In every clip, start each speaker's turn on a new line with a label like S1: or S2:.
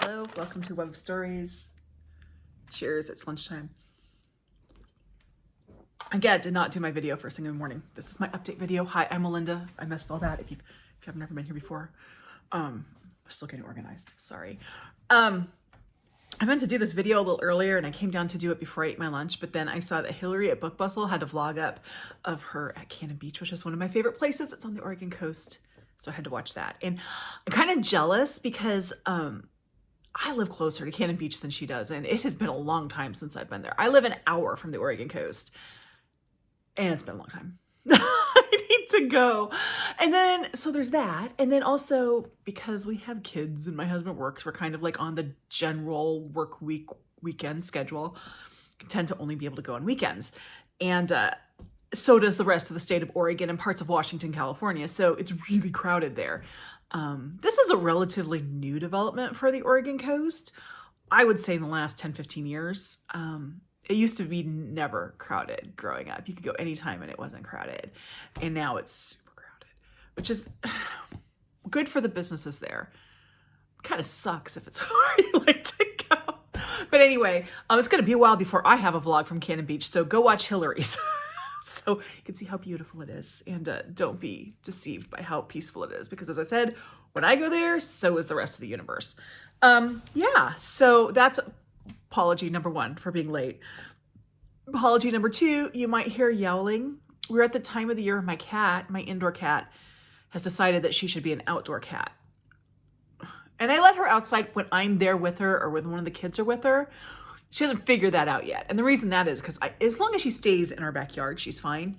S1: Hello, welcome to Web of Stories. Cheers, it's lunchtime. Again, did not do my video first thing in the morning. This is my update video. Hi, I'm Melinda. I missed all that if you've never been here before. We're still getting organized, sorry. I meant to do this video a little earlier and I came down to do it before I ate my lunch, but then I saw that Hilary at Book Bustle had a vlog up of her at Cannon Beach, which is one of my favorite places. It's on the Oregon coast, so I had to watch that. And I'm kind of jealous because I live closer to Cannon Beach than she does, and it has been a long time since I've been there. I live an hour from the Oregon coast, and it's been a long time. I need to go. And then, so there's that. And then also, because we have kids and my husband works, we're kind of like on the general work weekend schedule. We tend to only be able to go on weekends. And so does the rest of the state of Oregon and parts of Washington, California. So it's really crowded there. This is a relatively new development for the Oregon coast. I would say in the last 10, 15 years. It used to be never crowded growing up. You could go anytime and it wasn't crowded. And now it's super crowded, which is good for the businesses there. Kind of sucks if it's where you like to go. But anyway, it's going to be a while before I have a vlog from Cannon Beach. So go watch Hilary's. So you can see how beautiful it is. And don't be deceived by how peaceful it is. Because as I said, when I go there, so is the rest of the universe. Yeah, so that's apology number one for being late. Apology number two, you might hear yowling. We're at the time of the year my cat, my indoor cat, has decided that she should be an outdoor cat. And I let her outside when I'm there with her or when one of the kids are with her. She hasn't figured that out yet. And the reason that is because as long as she stays in our backyard, she's fine.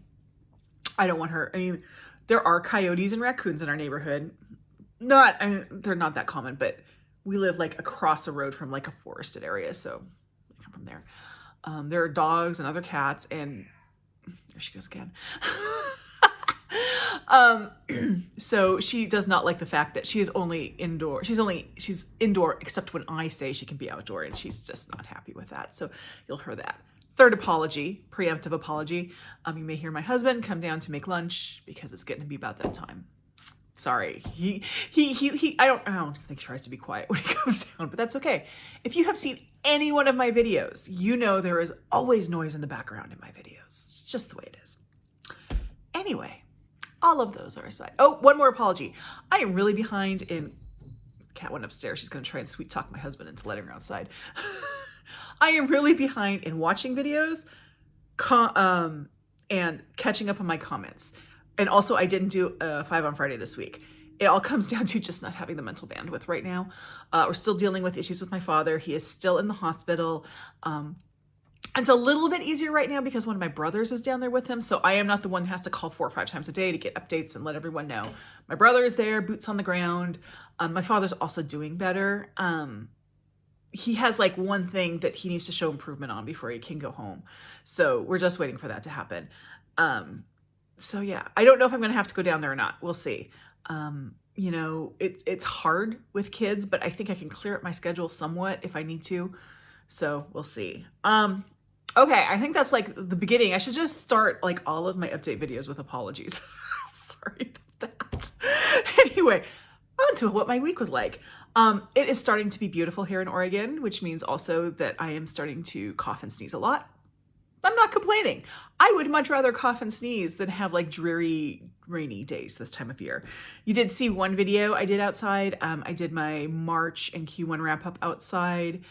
S1: I don't want her. I mean, there are coyotes and raccoons in our neighborhood. They're not that common, but we live like across the road from like a forested area. So I come from there. There are dogs and other cats, and there she goes again. So she does not like the fact that she is only indoor. She's indoor except when I say she can be outdoor, and she's just not happy with that. So you'll hear that. Third apology, preemptive apology. You may hear my husband come down to make lunch because it's getting to be about that time. Sorry, I don't think he tries to be quiet when he comes down, but that's okay. If you have seen any one of my videos, you know there is always noise in the background in my videos. It's just the way it is. Anyway, all of those are aside. Oh, one more apology. I am really behind in... Cat went upstairs. She's going to try and sweet talk my husband into letting her outside. I am really behind in watching videos and catching up on my comments. And also, I didn't do 5 on Friday this week. It all comes down to just not having the mental bandwidth right now. We're still dealing with issues with my father. He is still in the hospital. It's a little bit easier right now because one of my brothers is down there with him. So I am not the one that has to call 4 or 5 times a day to get updates and let everyone know. My brother is there, boots on the ground. My father's also doing better. He has like one thing that he needs to show improvement on before he can go home. So we're just waiting for that to happen. So yeah, I don't know if I'm going to have to go down there or not. We'll see. You know, it's hard with kids, but I think I can clear up my schedule somewhat if I need to. So we'll see. Okay, I think that's like the beginning. I should just start like all of my update videos with apologies. Sorry about that. Anyway, on to what my week was like. It is starting to be beautiful here in Oregon, which means also that I am starting to cough and sneeze a lot. I'm not complaining. I would much rather cough and sneeze than have like dreary, rainy days this time of year. You did see one video I did outside. I did my March and Q1 wrap up outside.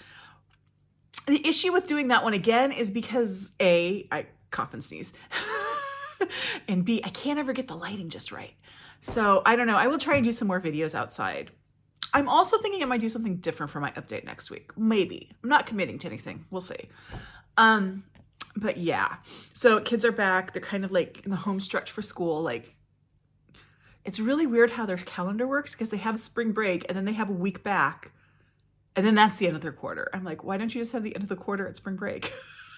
S1: The issue with doing that one again is because A, I cough and sneeze. And B, I can't ever get the lighting just right. So I don't know. I will try and do some more videos outside. I'm also thinking I might do something different for my update next week. Maybe. I'm not committing to anything. We'll see. But yeah, so kids are back. They're kind of like in the home stretch for school. Like, it's really weird how their calendar works because they have spring break and then they have a week back. And then that's the end of their quarter. I'm like, why don't you just have the end of the quarter at spring break?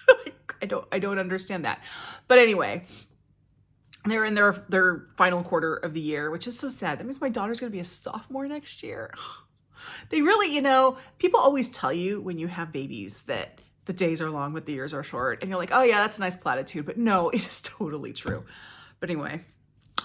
S1: Like, I don't understand that. But anyway, they're in their final quarter of the year, which is so sad. That means my daughter's going to be a sophomore next year. They really, you know, people always tell you when you have babies that the days are long, but the years are short. And you're like, oh yeah, that's a nice platitude. But no, it is totally true. But anyway,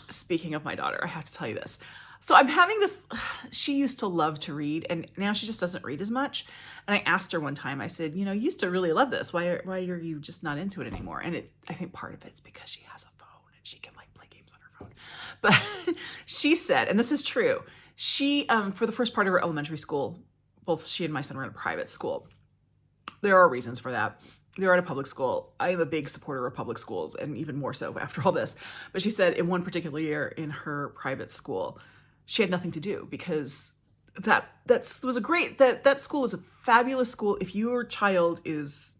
S1: speaking of my daughter, I have to tell you this. So I'm having this, she used to love to read and now she just doesn't read as much. And I asked her one time, I said, you know, you used to really love this. Why are you just not into it anymore? And I think part of it's because she has a phone and she can like play games on her phone. But she said, and this is true, she, for the first part of her elementary school, both she and my son were in a private school. There are reasons for that. They're at a public school. I am a big supporter of public schools and even more so after all this. But she said in one particular year in her private school, she had nothing to do because that school is a fabulous school if your child is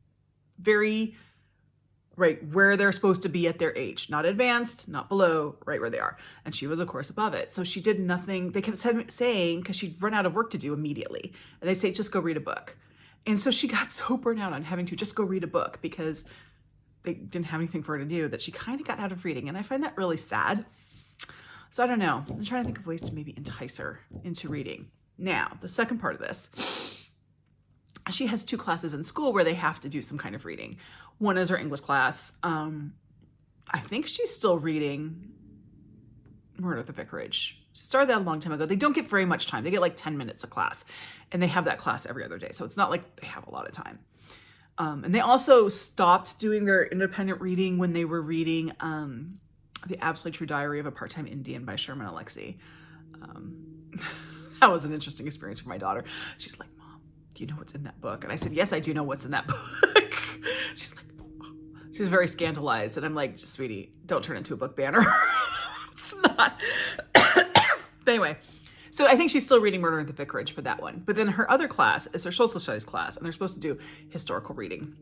S1: very right where they're supposed to be at their age, not advanced, not below, right where they are. And she was of course above it. So she did nothing. They kept saying, because she'd run out of work to do immediately, and they say, just go read a book. And so she got so burnt out on having to just go read a book because they didn't have anything for her to do that she kind of got out of reading. And I find that really sad. So I don't know. I'm trying to think of ways to maybe entice her into reading. Now, the second part of this, she has 2 classes in school where they have to do some kind of reading. One is her English class. I think she's still reading Murder at the Vicarage. She started that a long time ago. They don't get very much time. They get like 10 minutes a class, and they have that class every other day. So it's not like they have a lot of time. And they also stopped doing their independent reading when they were reading The Absolutely True Diary of a Part-Time Indian by Sherman Alexie. That was an interesting experience for my daughter. She's like, Mom, do you know what's in that book? And I said, yes, I do know what's in that book. She's like, oh. She's very scandalized. And I'm like, sweetie, don't turn into a book banner. It's not. But anyway, so I think she's still reading Murder at the Vicarage for that one. But then her other class is her social studies class, and they're supposed to do historical reading.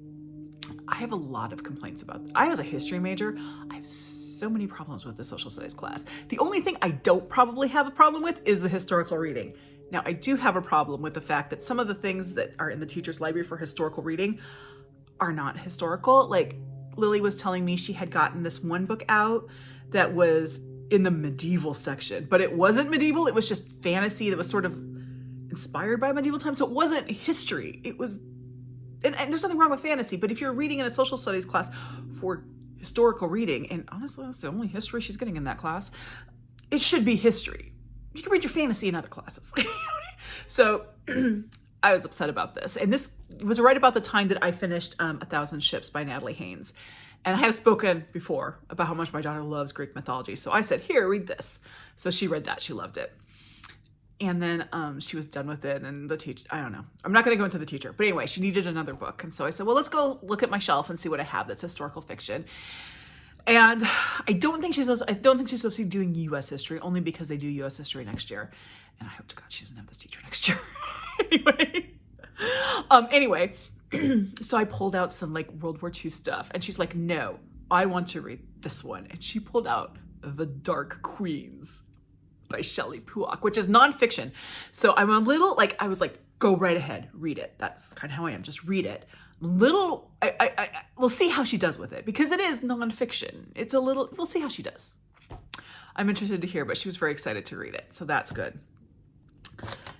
S1: I have a lot of complaints about that. I was a history major. I have so many problems with the social studies class. The only thing I don't probably have a problem with is the historical reading. Now, I do have a problem with the fact that some of the things that are in the teacher's library for historical reading are not historical. Like Lily was telling me she had gotten this one book out that was in the medieval section, but it wasn't medieval. It was just fantasy that was sort of inspired by medieval times. So it wasn't history. It was, and there's nothing wrong with fantasy, but if you're reading in a social studies class for historical reading, and honestly, that's the only history she's getting in that class, it should be history. You can read your fantasy in other classes. So I was upset about this. And this was right about the time that I finished 1,000 Ships by Natalie Haynes. And I have spoken before about how much my daughter loves Greek mythology. So I said, here, read this. So she read that. She loved it. And then she was done with it. And the teacher, I don't know. I'm not going to go into the teacher. But anyway, she needed another book. And so I said, well, let's go look at my shelf and see what I have that's historical fiction. And I don't think she's supposed to be doing U.S. history, only because they do U.S. history next year. And I hope to God she doesn't have this teacher next year. Anyway, so I pulled out some like World War II stuff, and she's like, no, I want to read this one. And she pulled out The Dark Queens by Shelley Puhak, which is nonfiction. So I'm a little like, I was like, go right ahead, read it. That's kind of how I am. Just read it. We'll see how she does with it, because it is nonfiction. We'll see how she does. I'm interested to hear, but she was very excited to read it. So that's good.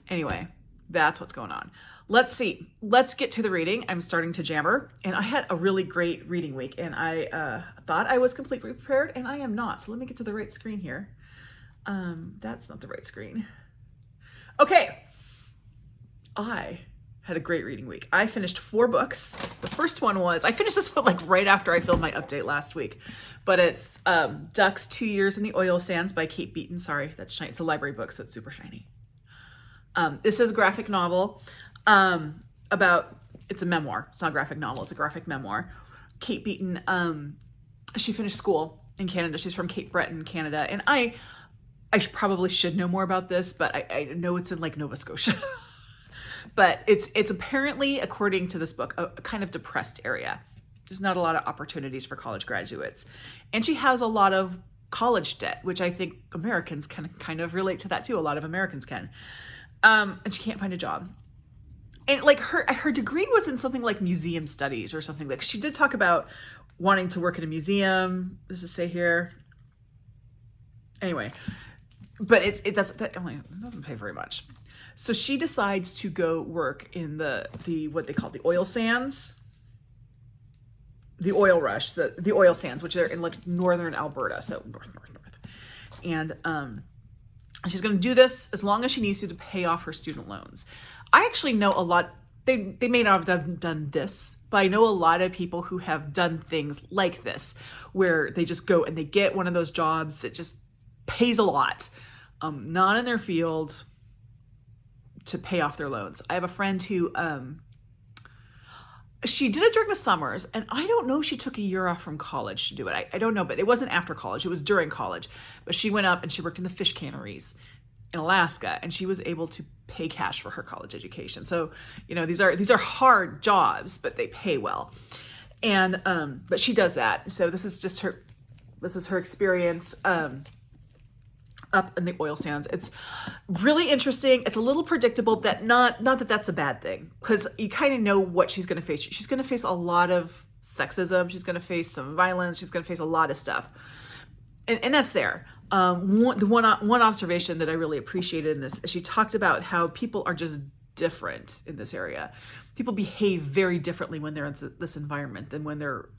S1: Anyway, that's what's going on. Let's see. Let's get to the reading. I'm starting to jammer, and I had a really great reading week, and I thought I was completely prepared, and I am not. So let me get to the right screen here. That's not the right screen. Okay. I had a great reading week. I finished 4 books. The first one was, I finished this one like right after I filmed my update last week, but it's Ducks 2 Years in the Oil Sands by Kate Beaton. Sorry, that's shiny. It's a library book, so it's super shiny. This is a graphic novel it's a memoir. It's not a graphic novel. It's a graphic memoir. Kate Beaton, she finished school in Canada. She's from Cape Breton, Canada. And I probably should know more about this, but I know it's in like Nova Scotia. But it's apparently, according to this book, a kind of depressed area. There's not a lot of opportunities for college graduates. And she has a lot of college debt, which I think Americans can kind of relate to that too. A lot of Americans can. And she can't find a job. And like her degree was in something like museum studies or something. Like she did talk about wanting to work in a museum. Does it say here? Anyway, but it doesn't pay very much. So she decides to go work in the what they call the oil sands, the oil rush, the oil sands, which are in like northern Alberta, so north. And And she's going to do this as long as she needs to pay off her student loans. I actually know a lot, they may not have done this, but I know a lot of people who have done things like this, where they just go and they get one of those jobs that just pays a lot, not in their field, to pay off their loans. I have a friend who, she did it during the summers, and I don't know if she took a year off from college to do it. I don't know, but it wasn't after college. It was during college. But she went up and she worked in the fish canneries in Alaska, and she was able to pay cash for her college education. So, you know, these are hard jobs, but they pay well. And but she does that. So this is her experience up in the oil sands. It's really interesting. It's a little predictable, that not that that's a bad thing, because you kind of know what she's going to face. She's going to face a lot of sexism. She's going to face some violence. She's going to face a lot of stuff. And that's there. One observation that I really appreciated in this is she talked about how people are just different in this area. People behave very differently when they're in this environment than when they're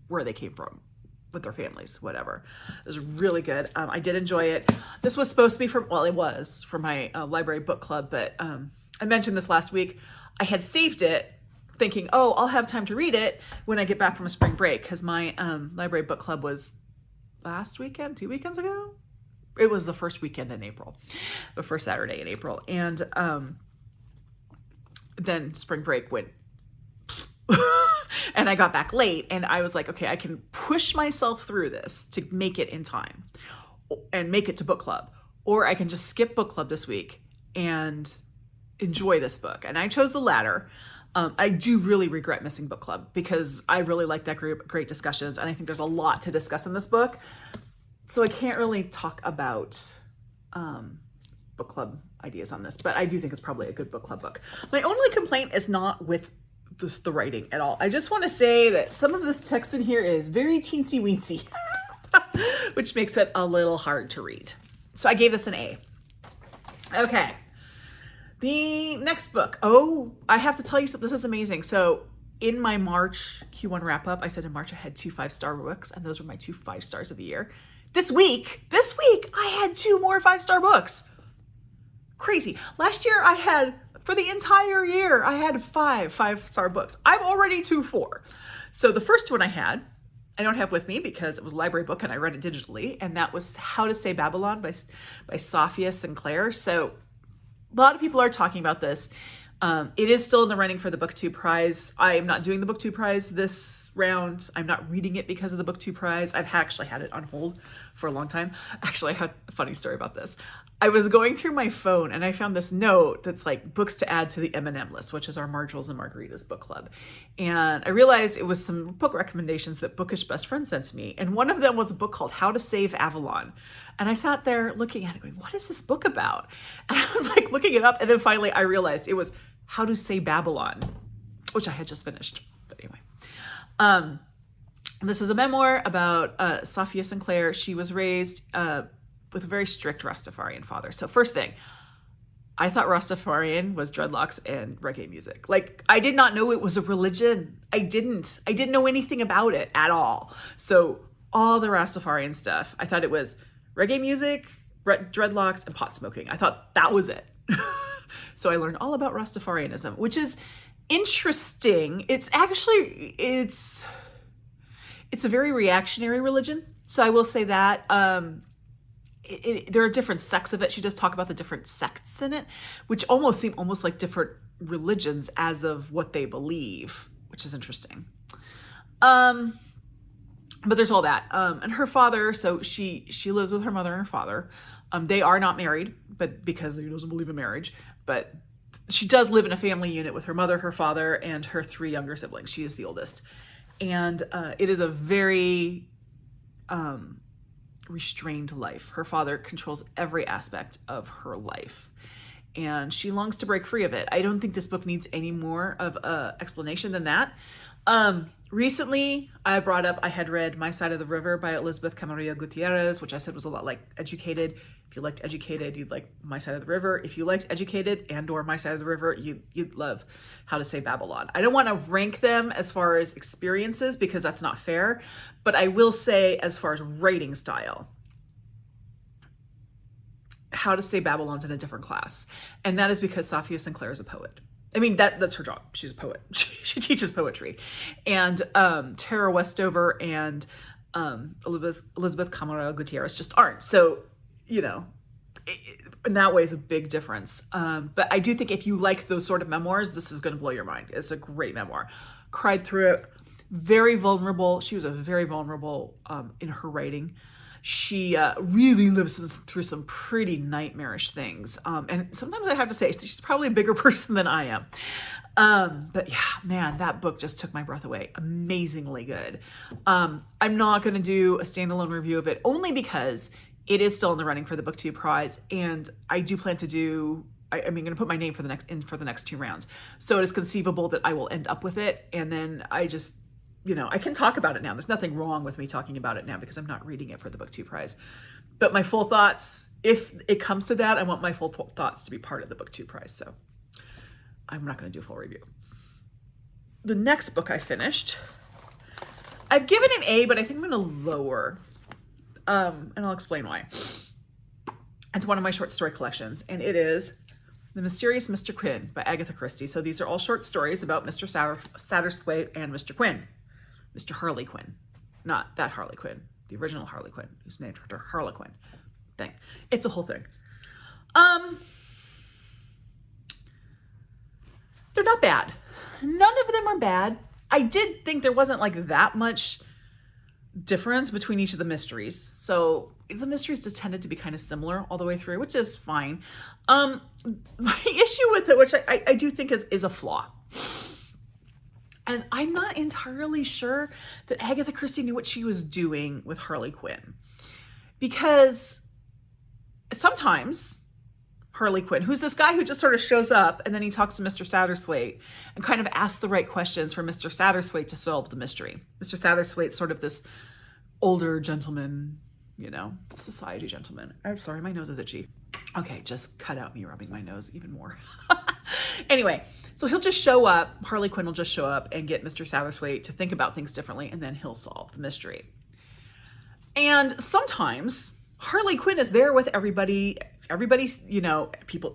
S1: where they came from, with their families, whatever. It was really good. I did enjoy it. This was supposed to be it was for my library book club, but I mentioned this last week. I had saved it thinking, oh, I'll have time to read it when I get back from a spring break, because my library book club was last weekend, 2 weekends ago. It was the first weekend in April, the first Saturday in April. And then spring break went and I got back late, and I was like, okay, I can push myself through this to make it in time and make it to book club, or I can just skip book club this week and enjoy this book. And I chose the latter. I do really regret missing book club, because I really like that group, great discussions, and I think there's a lot to discuss in this book. So I can't really talk about book club ideas on this, but I do think it's probably a good book club book. My only complaint is not with the writing at all. I just want to say that some of this text in here is very teensy weensy, which makes it a little hard to read. So I gave this an A. Okay. The next book. Oh, I have to tell you something. This is amazing. So in my March Q1 wrap up, I said in March I had 2 5-star books, and those were my 2 5-stars of the year. This week, I had 2 more 5-star books. Crazy. Last year I had, for the entire year, I had 5 5-star books. I'm already to 4. So the first one I don't have with me because it was a library book and I read it digitally, and that was How to Say Babylon by Safiya Sinclair. So a lot of people are talking about this. It is still in the running for the BookTube prize. I am not doing the BookTube prize this round. I'm not reading it because of the BookTube prize. I've actually had it on hold for a long time. Actually, I had a funny story about this. I was going through my phone and I found this note that's like books to add to the M&M list, which is our Marjola's and Margarita's book club. And I realized it was some book recommendations that Bookish Best Friend sent to me. And one of them was a book called How to Save Avalon. And I sat there looking at it going, what is this book about? And I was like looking it up. And then finally I realized it was How to Say Babylon, which I had just finished. But anyway, this is a memoir about Safiya Sinclair. She was raised with a very strict Rastafarian father. So first thing, I thought Rastafarian was dreadlocks and reggae music. Like, I did not know it was a religion. I didn't know anything about it at all. So all the Rastafarian stuff, I thought it was reggae music, dreadlocks, and pot smoking. I thought that was it. So I learned all about Rastafarianism, which is interesting. It's actually, it's a very reactionary religion. So I will say that. There are different sects of it. She does talk about the different sects in it, which almost seem like different religions as of what they believe, which is interesting. But there's all that. And her father, so she lives with her mother and her father. They are not married, but because he doesn't believe in marriage, but she does live in a family unit with her mother, her father, and her 3 younger siblings. She is the oldest. And it is a very restrained life. Her father controls every aspect of her life, and she longs to break free of it. I don't think this book needs any more of a explanation than that. Recently, I brought up, I had read My Side of the River by Elizabeth Camarillo Gutierrez, which I said was a lot like Educated. If you liked Educated, you'd like My Side of the River. If you liked Educated and or My Side of the River, you'd love How to Say Babylon. I don't want to rank them as far as experiences because that's not fair, but I will say as far as writing style, how to say Babylon's in a different class. And that is because Safiya Sinclair is a poet. I mean, that's her job. She's a poet. She teaches poetry. And Tara Westover and Elizabeth Camara Gutierrez just aren't. So, you know, in that way is a big difference. But I do think if you like those sort of memoirs, this is going to blow your mind. It's a great memoir. Cried through it. Very vulnerable. She was a very vulnerable in her writing. She really lives through some pretty nightmarish things. And sometimes I have to say, she's probably a bigger person than I am. But yeah, man, that book just took my breath away. Amazingly good. I'm not going to do a standalone review of it only because it is still in the running for the BookTube prize. And I do plan to do, I'm going to put my name for the next 2 rounds. So it is conceivable that I will end up with it. And then I just, you know, I can talk about it now. There's nothing wrong with me talking about it now because I'm not reading it for the BookTube prize. But my full thoughts, if it comes to that, I want my full thoughts to be part of the BookTube prize. So I'm not going to do a full review. The next book I finished, I've given an A, but I think I'm going to lower. And I'll explain why. It's one of my short story collections, and it is The Mysterious Mr. Quinn by Agatha Christie. So these are all short stories about Mr. Satterthwaite and Mr. Quinn. Mr. Harley Quinn. Not that Harley Quinn. The original Harley Quinn, who's named after Harlequin thing. It's a whole thing. They're not bad. None of them are bad. I did think there wasn't like that much difference between each of the mysteries. So the mysteries just tended to be kind of similar all the way through, which is fine. My issue with it, which I do think is a flaw, as I'm not entirely sure that Agatha Christie knew what she was doing with Harley Quinn. Because sometimes Harley Quinn, who's this guy who just sort of shows up and then he talks to Mr. Satterthwaite and kind of asks the right questions for Mr. Satterthwaite to solve the mystery. Mr. Satterthwaite's sort of this older gentleman, you know, society gentleman. I'm sorry, my nose is itchy. Okay, just cut out me rubbing my nose even more. Anyway, so he'll just show up, Harley Quinn will just show up and get Mr. Satterthwaite to think about things differently, and then he'll solve the mystery. And sometimes Harley Quinn is there with everybody. Everybody's, you know,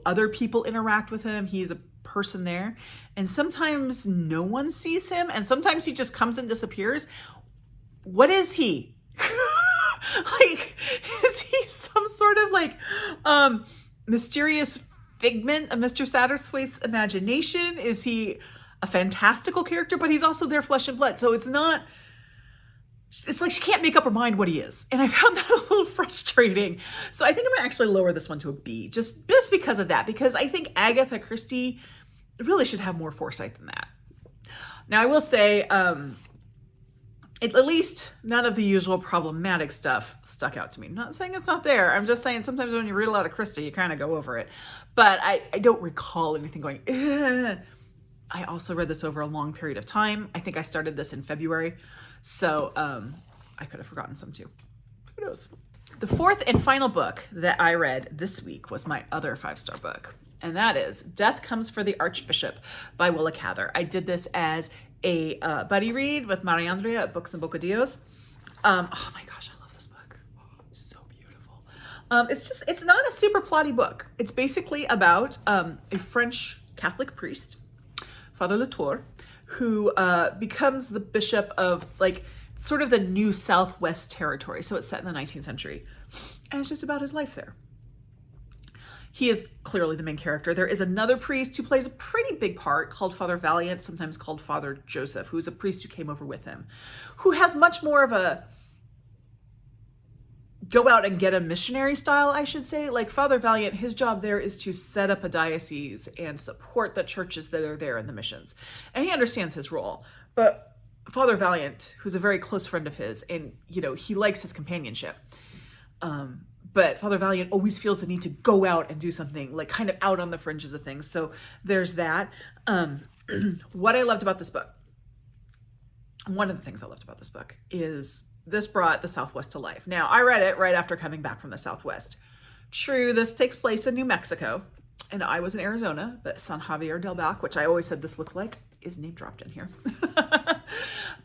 S1: other people interact with him. He's a person there. And sometimes no one sees him, and sometimes he just comes and disappears. What is he? Like, is he some sort of like mysterious figment of Mr. Satterthwaite's imagination? Is he a fantastical character? But he's also their flesh and blood. So it's like she can't make up her mind what he is. And I found that a little frustrating. So I think I'm gonna actually lower this one to a B, just because of that, because I think Agatha Christie really should have more foresight than that. Now I will say, at least none of the usual problematic stuff stuck out to me. I'm not saying it's not there. I'm just saying sometimes when you read a lot of Christie, you kind of go over it. But I don't recall anything going, ugh. I also read this over a long period of time. I think I started this in February. So I could have forgotten some too. Who knows? The fourth and final book that I read this week was my other 5-star book. And that is Death Comes for the Archbishop by Willa Cather. I did this as a buddy read with Mariandria at Books and Bocadillos. Oh my gosh, I love this book. Oh, so beautiful. It's not a super plotty book. It's basically about a French Catholic priest, Father Latour, who becomes the bishop of like sort of the new Southwest territory. So it's set in the 19th century. And it's just about his life there. He is clearly the main character. There is another priest who plays a pretty big part called Father Valiant, sometimes called Father Joseph, who's a priest who came over with him, who has much more of a go out and get a missionary style, I should say. Like Father Valiant, his job there is to set up a diocese and support the churches that are there in the missions. And he understands his role. But Father Valiant, who's a very close friend of his, and you know, he likes his companionship. But Father Valiant always feels the need to go out and do something, like kind of out on the fringes of things. So there's that. What I loved about this book, one of the things I loved about this book is this brought the Southwest to life. Now, I read it right after coming back from the Southwest. True, this takes place in New Mexico, and I was in Arizona, but San Javier del Bac, which I always said this looks like, is name dropped in here.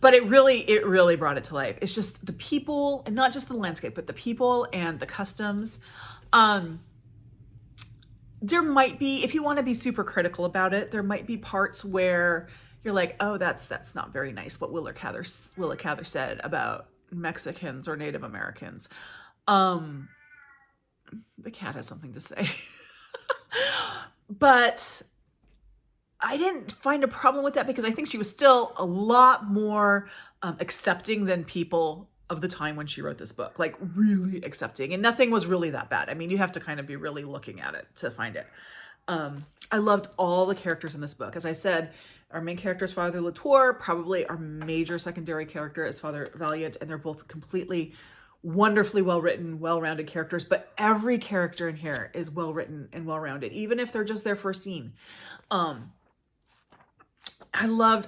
S1: But it really brought it to life. It's just the people, and not just the landscape, but the people and the customs. there might be, if you want to be super critical about it, there might be parts where you're like, oh, that's not very nice what Willa Cather said about Mexicans or Native Americans. The cat has something to say. But I didn't find a problem with that because I think she was still a lot more accepting than people of the time when she wrote this book, like really accepting, and nothing was really that bad. I mean, you have to kind of be really looking at it to find it. I loved all the characters in this book. As I said, our main character is Father Latour, probably our major secondary character is Father Valiant, and they're both completely wonderfully well-written, well-rounded characters, but every character in here is well-written and well-rounded, even if they're just there for a scene. I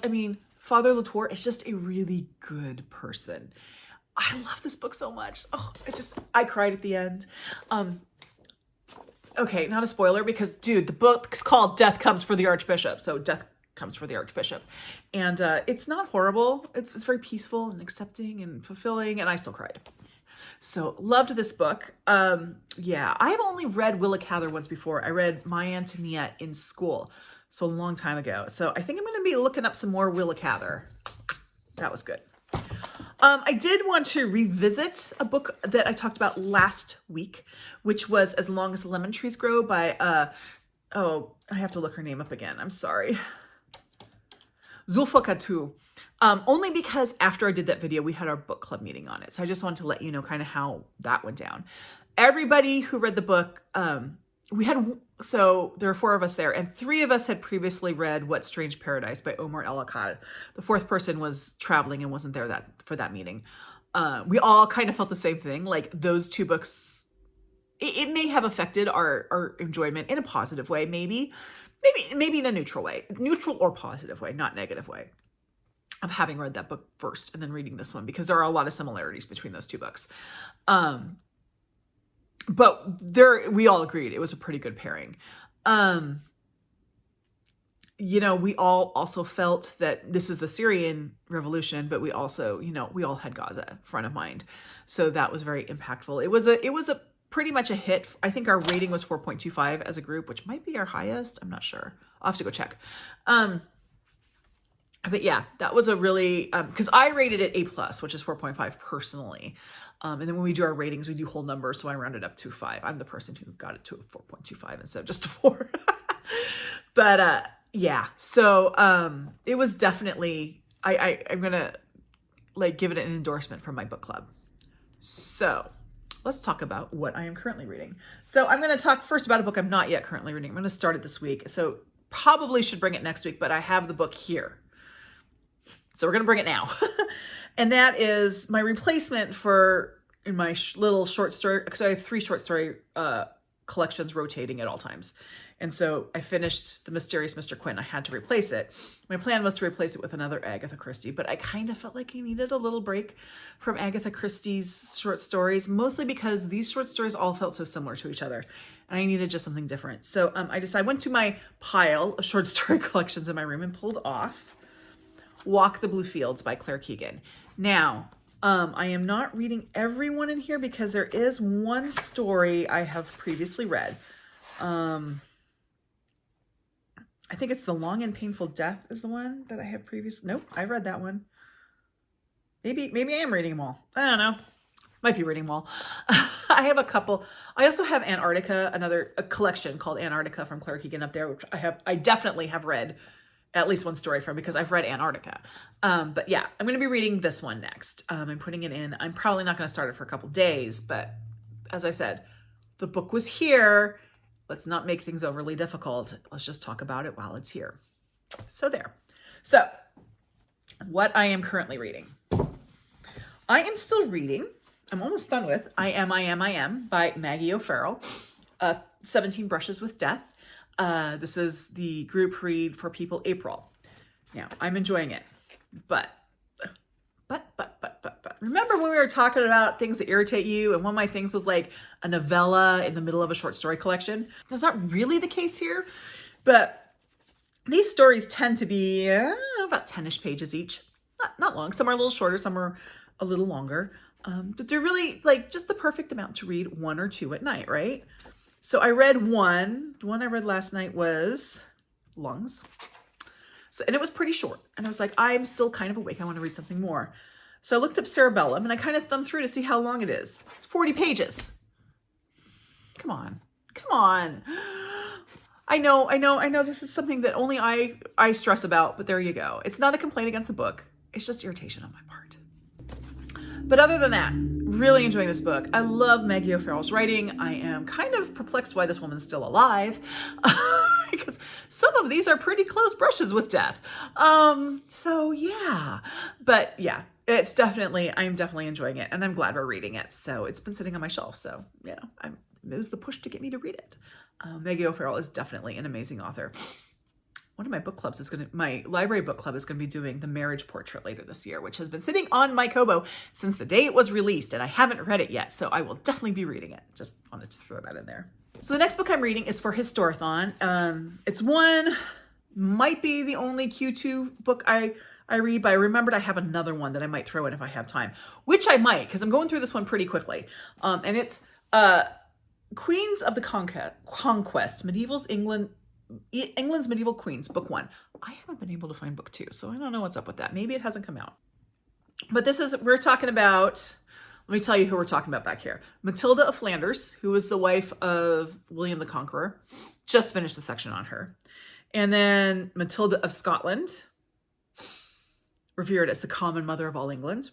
S1: mean, Father Latour is just a really good person. I love this book so much. Oh, I cried at the end. Okay, not a spoiler because, dude, the book is called Death Comes for the Archbishop. So Death Comes for the Archbishop. And it's not horrible. It's very peaceful and accepting and fulfilling, and I still cried. So loved this book. Yeah, I have only read Willa Cather once before. I read My Antoinette in school, so a long time ago. So I think I'm going to be looking up some more Willa Cather. That was good. I did want to revisit a book that I talked about last week, which was As Long as the Lemon Trees Grow by, oh, I have to look her name up again. I'm sorry. Zoulfa Katouh. Only because after I did that video, we had our book club meeting on it. So I just wanted to let you know kind of how that went down. Everybody who read the book, so there were 4 of us there, and 3 of us had previously read What Strange Paradise by Omar Akkad. The 4th person was traveling and wasn't there for that meeting. We all kind of felt the same thing. Like those 2 books, it may have affected our enjoyment in a positive way, maybe in a neutral way, neutral or positive way, not negative way, of having read that book first and then reading this one, because there are a lot of similarities between those 2 books. But we all agreed it was a pretty good pairing. You know, we all also felt that this is the Syrian revolution, but we also, you know, we all had Gaza front of mind. So that was very impactful. It was a pretty much a hit. I think our rating was 4.25 as a group, which might be our highest. I'm not sure. I'll have to go check. But yeah, that was a really, because I rated it A+, which is 4.5 personally. And then when we do our ratings, we do whole numbers. So I rounded up to 5. I'm the person who got it to a 4.25 instead of just a 4. But yeah, so it was definitely, I'm going to like give it an endorsement from my book club. So let's talk about what I am currently reading. So I'm going to talk first about a book I'm not yet currently reading. I'm going to start it this week. So probably should bring it next week, but I have the book here. So we're going to bring it now. And that is my replacement in my little short story, because I have 3 short story collections rotating at all times. And so I finished The Mysterious Mr. Quinn. I had to replace it. My plan was to replace it with another Agatha Christie, but I kind of felt like I needed a little break from Agatha Christie's short stories, mostly because these short stories all felt so similar to each other, and I needed just something different. So I went to my pile of short story collections in my room and pulled off Walk the Blue Fields by Claire Keegan. Now, I am not reading everyone in here because there is one story I have previously read. I think it's The Long and Painful Death is the one that I have previously. Nope, I read that one. Maybe I am reading them all. I don't know. Might be reading them all. I have a couple. I also have Antarctica, a collection called Antarctica from Claire Keegan up there, which I definitely have read at least one story from, because I've read Antarctica. But yeah, I'm going to be reading this one next. I'm putting it in. I'm probably not going to start it for a couple days, but as I said, the book was here. Let's not make things overly difficult. Let's just talk about it while it's here. So there. So what I am currently reading. I am still reading. I'm almost done with I Am by Maggie O'Farrell. 17 Brushes with Death. This is the group read for people April. Now, I'm enjoying it, but remember when we were talking about things that irritate you, and one of my things was like a novella in the middle of a short story collection? That's not really the case here, but these stories tend to be about 10-ish pages each. Not long. Some are a little shorter, some are a little longer, but they're really like just the perfect amount to read 1 or 2 at night, right? So I read one. The one I read last night was Lungs. So, and it was pretty short. And I was like, I'm still kind of awake. I want to read something more. So I looked up Cerebellum and I kind of thumbed through to see how long it is. It's 40 pages. Come on. Come on. I know this is something that only I stress about, but there you go. It's not a complaint against the book. It's just irritation on my part. But other than that, really enjoying this book. I love Maggie O'Farrell's writing. I am kind of perplexed why this woman's still alive because some of these are pretty close brushes with death. So yeah, but yeah, it's definitely, I'm definitely enjoying it and I'm glad we're reading it. So it's been sitting on my shelf. So, you know, it was the push to get me to read it. Maggie O'Farrell is definitely an amazing author. One of my book clubs my library book club is going to be doing The Marriage Portrait later this year, which has been sitting on my Kobo since the day it was released, and I haven't read it yet, so I will definitely be reading it. Just wanted to throw that in there. So the next book I'm reading is for Historathon. It's might be the only Q2 book I read, but I remembered I have another one that I might throw in if I have time, which I might, because I'm going through this one pretty quickly. And it's Queens of the Conquest, England's Medieval Queens, book 1. I haven't been able to find book 2, so I don't know what's up with that. Maybe it hasn't come out. But we're talking about, let me tell you who we're talking about back here. Matilda of Flanders, who was the wife of William the Conqueror. Just finished the section on her. And then Matilda of Scotland, revered as the common mother of all England.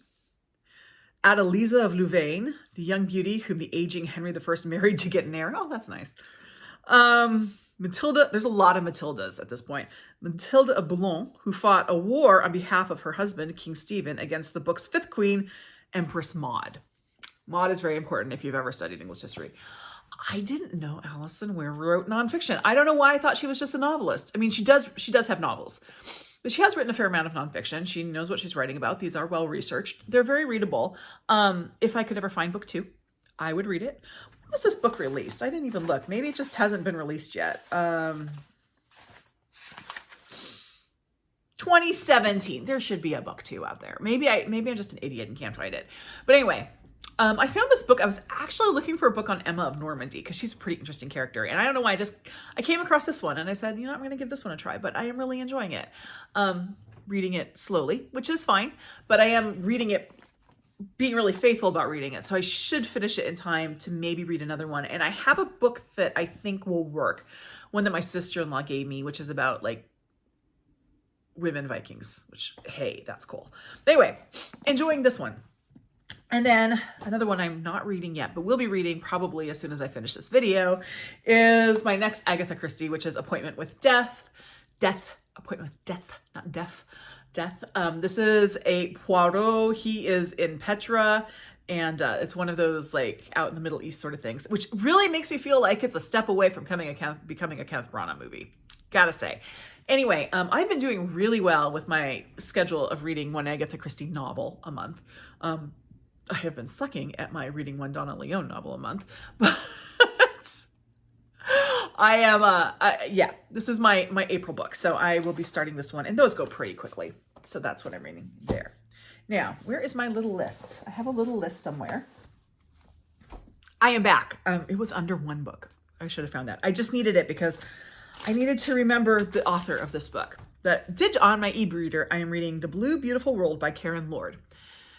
S1: Adeliza of Louvain, the young beauty whom the aging Henry I married to get an heir. Oh, that's nice. Matilda, there's a lot of Matildas at this point. Matilda of Boulogne, who fought a war on behalf of her husband, King Stephen, against the book's 5th queen, Empress Maud. Maud is very important if you've ever studied English history. I didn't know Alison Weir wrote nonfiction. I don't know why I thought she was just a novelist. I mean, she does have novels, but she has written a fair amount of nonfiction. She knows what she's writing about. These are well researched. They're very readable. If I could ever find book 2, I would read it. When was this book released? I didn't even look. Maybe it just hasn't been released yet. 2017. There should be a book 2 out there. Maybe I'm just an idiot and can't find it. But anyway, I found this book. I was actually looking for a book on Emma of Normandy because she's a pretty interesting character. And I don't know why, I came across this one and I said, you know, I'm going to give this one a try, but I am really enjoying it. Reading it slowly, which is fine, but I am reading it, being really faithful about reading it. So I should finish it in time to maybe read another one. And I have a book that I think will work. One that my sister-in-law gave me, which is about like women Vikings, which, hey, that's cool. Anyway, enjoying this one. And then another one I'm not reading yet, but will be reading probably as soon as I finish this video, is my next Agatha Christie, which is Appointment with Death. Appointment with Death, not death. Death. This is a Poirot. He is in Petra, and it's one of those like out in the Middle East sort of things, which really makes me feel like it's a step away from becoming a Kenneth Branagh movie. Gotta say. Anyway, I've been doing really well with my schedule of reading one Agatha Christie novel a month. I have been sucking at my reading one Donna Leon novel a month, but I am, yeah, this is my April book. So I will be starting this one, and those go pretty quickly. So that's what I'm reading there. Now, where is my little list? I have a little list somewhere. I am back. It was under one book. I should have found that. I just needed it because I needed to remember the author of this book. But on my e-reader, I am reading The Blue Beautiful World by Karen Lord.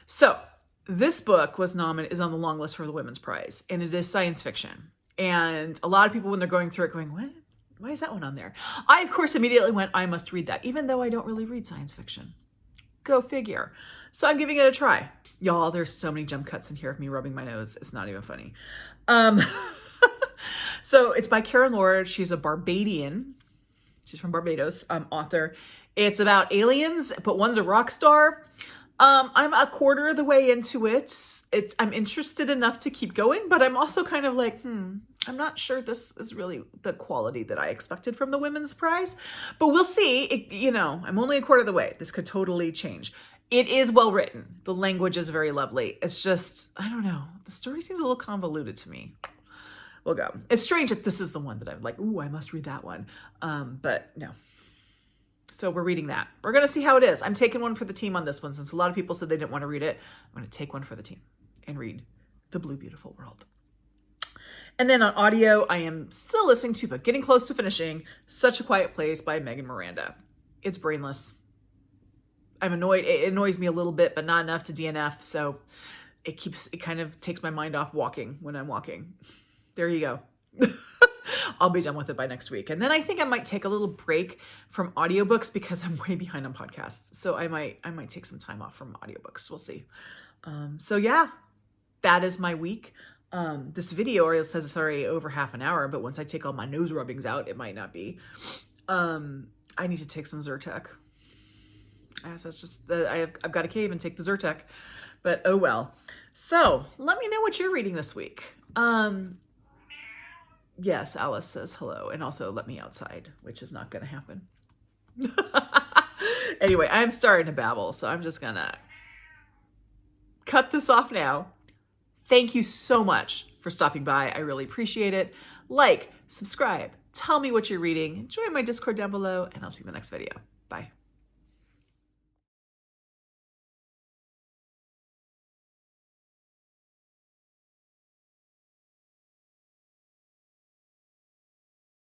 S1: So this book is on the long list for the Women's Prize, and it is science fiction. And a lot of people, when they're going through it, going, what? Why is that one on there? I, of course, immediately went, I must read that, even though I don't really read science fiction. Go figure. So I'm giving it a try. Y'all, there's so many jump cuts in here of me rubbing my nose. It's not even funny. So it's by Karen Lord. She's a Barbadian. She's from Barbados, author. It's about aliens, but one's a rock star. I'm a quarter of the way into it. I'm interested enough to keep going, but I'm also kind of like, I'm not sure this is really the quality that I expected from the Women's Prize, but we'll see. I'm only a quarter of the way. This could totally change. It is well written. The language is very lovely. It's just, I don't know. The story seems a little convoluted to me. We'll go. It's strange that this is the one that I'm like, ooh, I must read that one. But no. So we're reading that. We're going to see how it is. I'm taking one for the team on this one, since a lot of people said they didn't want to read it. I'm going to take one for the team and read The Blue Beautiful World. And then on audio, I am still listening to, but getting close to finishing, Such a Quiet Place by Megan Miranda. It's brainless. I'm annoyed. It annoys me a little bit, but not enough to DNF. So it kind of takes my mind off walking when I'm walking. There you go. I'll be done with it by next week. And then I think I might take a little break from audiobooks because I'm way behind on podcasts. So I might take some time off from audiobooks. We'll see. So yeah, that is my week. This video already says it's already over half an hour, but once I take all my nose rubbings out, it might not be. I need to take some Zyrtec. That's just I've got to cave and take the Zyrtec, but oh well. So let me know what you're reading this week. Yes, Alice says hello, and also let me outside, which is not going to happen. Anyway, I'm starting to babble, so I'm just gonna cut this off now. Thank you so much for stopping by. I really appreciate it. Like, subscribe, tell me what you're reading, join my Discord down below, and I'll see you in the next video. Bye.